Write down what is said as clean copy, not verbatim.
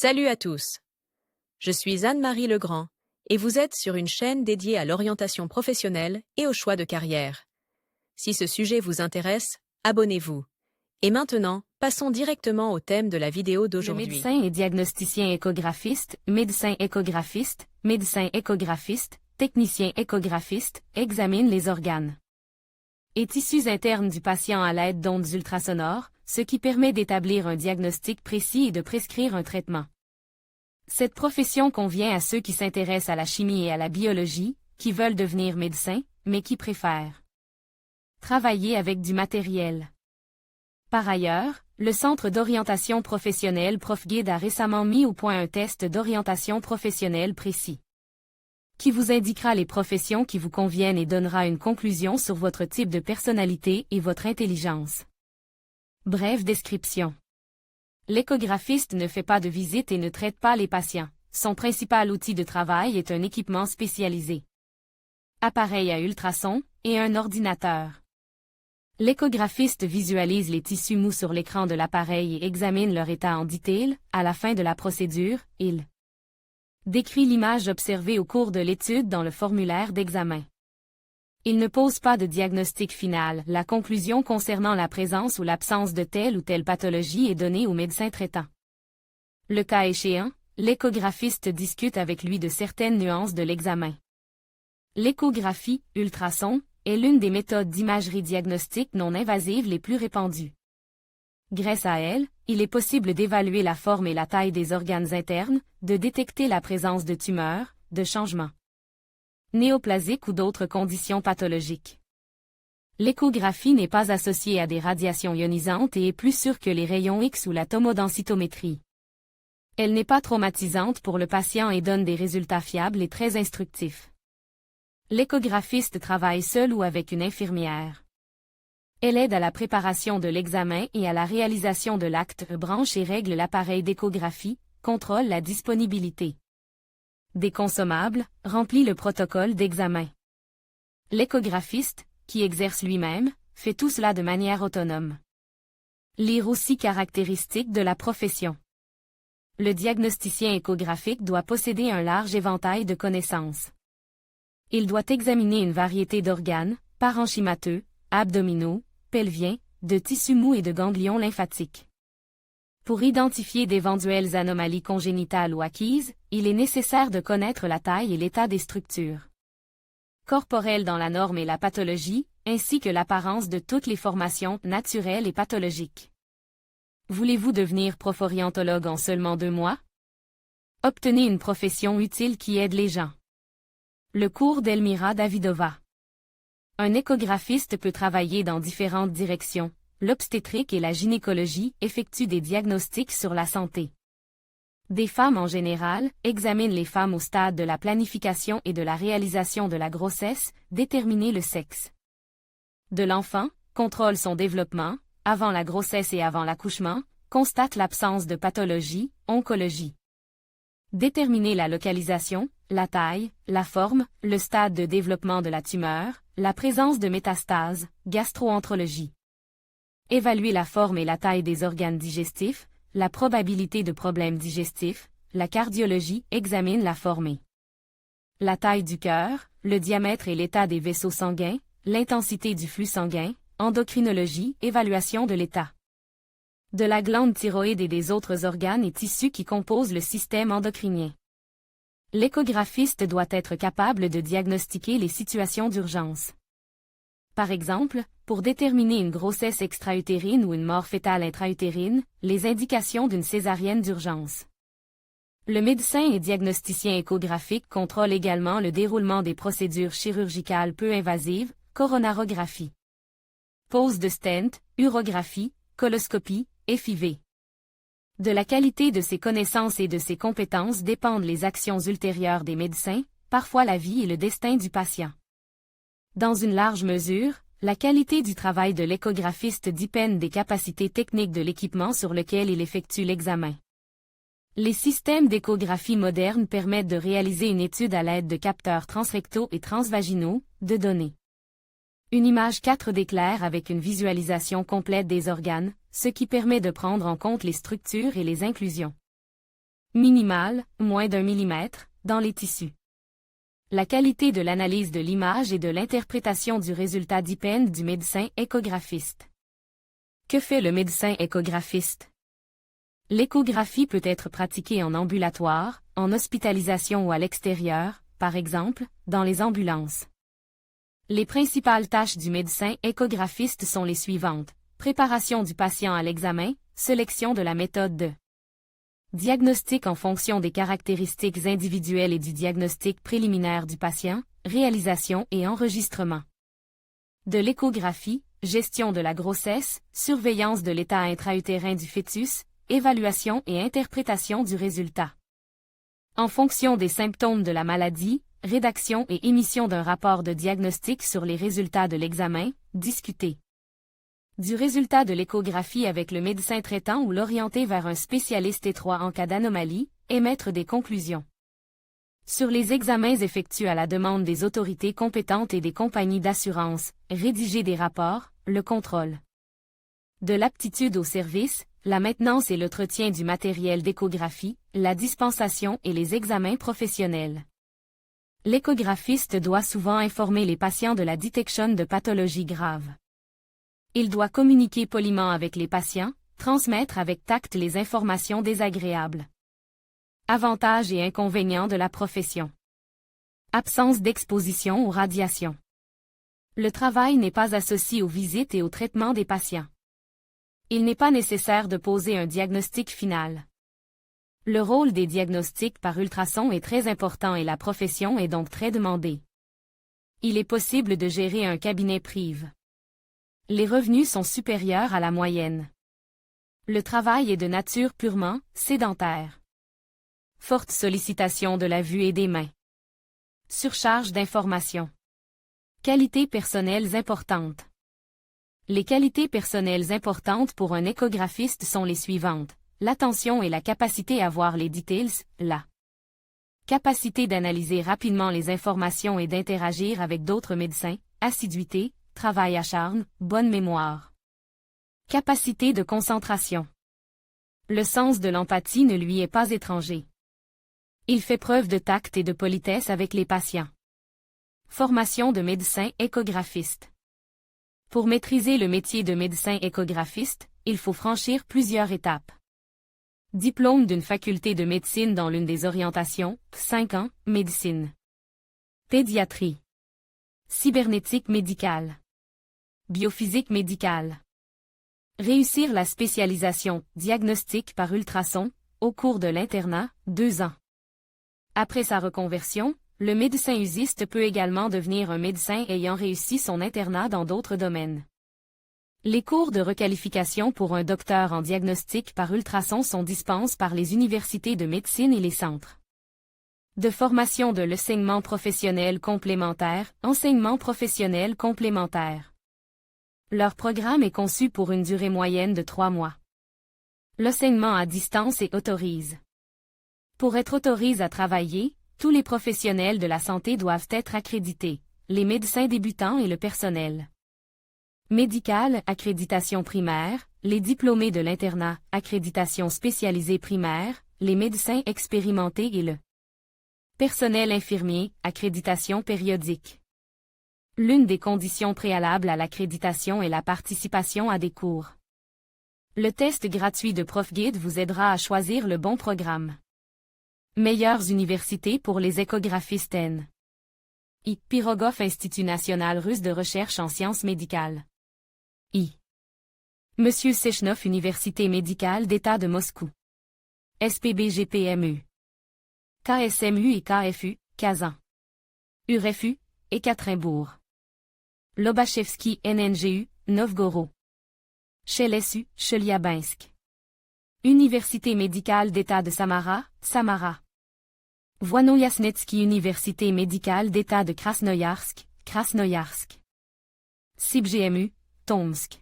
Salut à tous. Je suis Anne-Marie Legrand et vous êtes sur une chaîne dédiée à l'orientation professionnelle et au choix de carrière. Si ce sujet vous intéresse, abonnez-vous. Et maintenant, passons directement au thème de la vidéo Le d'aujourd'hui. médecin et diagnosticien échographiste, médecin échographiste, technicien échographiste, examine les organes et tissus internes du patient à l'aide d'ondes ultrasonores, ce qui permet d'établir un diagnostic précis et de prescrire un traitement. Cette profession convient à ceux qui s'intéressent à la chimie et à la biologie, qui veulent devenir médecins, mais qui préfèrent travailler avec du matériel. Par ailleurs, le Centre d'orientation professionnelle ProfGuide a récemment mis au point un test d'orientation professionnelle précis, qui vous indiquera les professions qui vous conviennent et donnera une conclusion sur votre type de personnalité et votre intelligence. Brève description. L'échographiste ne fait pas de visite et ne traite pas les patients. Son principal outil de travail est un équipement spécialisé, appareil à ultrasons, et un ordinateur. L'échographiste visualise les tissus mous sur l'écran de l'appareil et examine leur état en détail. À la fin de la procédure, il décrit l'image observée au cours de l'étude dans le formulaire d'examen. Il ne pose pas de diagnostic final. La conclusion concernant la présence ou l'absence de telle ou telle pathologie est donnée au médecin traitant. Le cas échéant, l'échographiste discute avec lui de certaines nuances de l'examen. L'échographie, ultrason, est l'une des méthodes d'imagerie diagnostique non invasive les plus répandues. Grâce à elle, il est possible d'évaluer la forme et la taille des organes internes, de détecter la présence de tumeurs, de changements néoplasiques ou d'autres conditions pathologiques. L'échographie n'est pas associée à des radiations ionisantes et est plus sûre que les rayons X ou la tomodensitométrie. Elle n'est pas traumatisante pour le patient et donne des résultats fiables et très instructifs. L'échographiste travaille seul ou avec une infirmière. Elle aide à la préparation de l'examen et à la réalisation de l'acte, branche et règle l'appareil d'échographie, contrôle la disponibilité des consommables, remplit le protocole d'examen. L'échographiste, qui exerce lui-même, fait tout cela de manière autonome. Lire aussi caractéristiques de la profession. Le diagnosticien échographique doit posséder un large éventail de connaissances. Il doit examiner une variété d'organes, parenchymateux, abdominaux, pelviens, de tissus mous et de ganglions lymphatiques. Pour identifier d'éventuelles anomalies congénitales ou acquises, il est nécessaire de connaître la taille et l'état des structures corporelles dans la norme et la pathologie, ainsi que l'apparence de toutes les formations naturelles et pathologiques. Voulez-vous devenir prof-orientologue en seulement 2 mois? Obtenez une profession utile qui aide les gens. Le cours d'Elmira Davidova. Un échographiste peut travailler dans différentes directions. L'obstétrique et la gynécologie effectuent des diagnostics sur la santé des femmes en général, examinent les femmes au stade de la planification et de la réalisation de la grossesse, déterminer le sexe de l'enfant, contrôle son développement, avant la grossesse et avant l'accouchement, constate l'absence de pathologie, oncologie. Déterminer la localisation, la taille, la forme, le stade de développement de la tumeur, la présence de métastases, gastroentérologie. Évaluer la forme et la taille des organes digestifs, la probabilité de problèmes digestifs, la cardiologie examine la forme et la taille du cœur, le diamètre et l'état des vaisseaux sanguins, l'intensité du flux sanguin, endocrinologie, évaluation de l'état de la glande thyroïde et des autres organes et tissus qui composent le système endocrinien. L'échographiste doit être capable de diagnostiquer les situations d'urgence. Par exemple, pour déterminer une grossesse extra-utérine ou une mort fœtale intra-utérine, les indications d'une césarienne d'urgence. Le médecin et diagnosticien échographique contrôle également le déroulement des procédures chirurgicales peu invasives, coronarographie, pose de stent, urographie, coloscopie, FIV. De la qualité de ses connaissances et de ses compétences dépendent les actions ultérieures des médecins, parfois la vie et le destin du patient. Dans une large mesure, la qualité du travail de l'échographiste dépend des capacités techniques de l'équipement sur lequel il effectue l'examen. Les systèmes d'échographie modernes permettent de réaliser une étude à l'aide de capteurs transrectaux et transvaginaux, de données une image 4D claire avec une visualisation complète des organes, ce qui permet de prendre en compte les structures et les inclusions minimale, moins d'1 mm, dans les tissus. La qualité de l'analyse de l'image et de l'interprétation du résultat dépendent du médecin échographiste. Que fait le médecin échographiste? L'échographie peut être pratiquée en ambulatoire, en hospitalisation ou à l'extérieur, par exemple, dans les ambulances. Les principales tâches du médecin échographiste sont les suivantes: préparation du patient à l'examen, sélection de la méthode de diagnostic en fonction des caractéristiques individuelles et du diagnostic préliminaire du patient, réalisation et enregistrement de l'échographie, gestion de la grossesse, surveillance de l'état intra-utérin du fœtus, évaluation et interprétation du résultat. En fonction des symptômes de la maladie, rédaction et émission d'un rapport de diagnostic sur les résultats de l'examen, discuter du résultat de l'échographie avec le médecin traitant ou l'orienter vers un spécialiste étroit en cas d'anomalie, émettre des conclusions sur les examens effectués à la demande des autorités compétentes et des compagnies d'assurance, rédiger des rapports, le contrôle de l'aptitude au service, la maintenance et l'entretien du matériel d'échographie, la dispensation et les examens professionnels. L'échographiste doit souvent informer les patients de la détection de pathologies graves. Il doit communiquer poliment avec les patients, transmettre avec tact les informations désagréables. Avantages et inconvénients de la profession. Absence d'exposition aux radiations. Le travail n'est pas associé aux visites et au traitement des patients. Il n'est pas nécessaire de poser un diagnostic final. Le rôle des diagnostics par ultrason est très important et la profession est donc très demandée. Il est possible de gérer un cabinet privé. Les revenus sont supérieurs à la moyenne. Le travail est de nature purement sédentaire. Forte sollicitation de la vue et des mains. Surcharge d'informations. Qualités personnelles importantes. Les qualités personnelles importantes pour un échographiste sont les suivantes: l'attention et la capacité à voir les details, la capacité d'analyser rapidement les informations et d'interagir avec d'autres médecins, assiduité, travail acharné, bonne mémoire. Capacité de concentration. Le sens de l'empathie ne lui est pas étranger. Il fait preuve de tact et de politesse avec les patients. Formation de médecin échographiste. Pour maîtriser le métier de médecin échographiste, il faut franchir plusieurs étapes. Diplôme d'une faculté de médecine dans l'une des orientations, 5 ans, médecine. Pédiatrie. Cybernétique médicale. Biophysique médicale. Réussir la spécialisation, diagnostic par ultrason, au cours de l'internat, 2 ans. Après sa reconversion, le médecin usiste peut également devenir un médecin ayant réussi son internat dans d'autres domaines. Les cours de requalification pour un docteur en diagnostic par ultrason sont dispensés par les universités de médecine et les centres de formation de l'enseignement professionnel complémentaire, enseignement professionnel complémentaire. Leur programme est conçu pour une durée moyenne de 3 mois. L'enseignement à distance est autorisé. Pour être autorisé à travailler, tous les professionnels de la santé doivent être accrédités, les médecins débutants et le personnel médical, accréditation primaire, les diplômés de l'internat, accréditation spécialisée primaire, les médecins expérimentés et le personnel infirmier, accréditation périodique. L'une des conditions préalables à l'accréditation est la participation à des cours. Le test gratuit de ProfGuide vous aidera à choisir le bon programme. Meilleures universités pour les échographistes N. I. Pirogov Institut national russe de recherche en sciences médicales. I. Monsieur Sechnov Université médicale d'État de Moscou. SPBGPMU. KSMU et KFU, Kazan. URFU, Ekaterinbourg. Lobachevski NNGU, Novgorod. Chelesu, Chelyabinsk. Université médicale d'État de Samara, Samara. Voino-Yasnetsky Université médicale d'État de Krasnoyarsk, Krasnoyarsk. CIBGMU, Tomsk.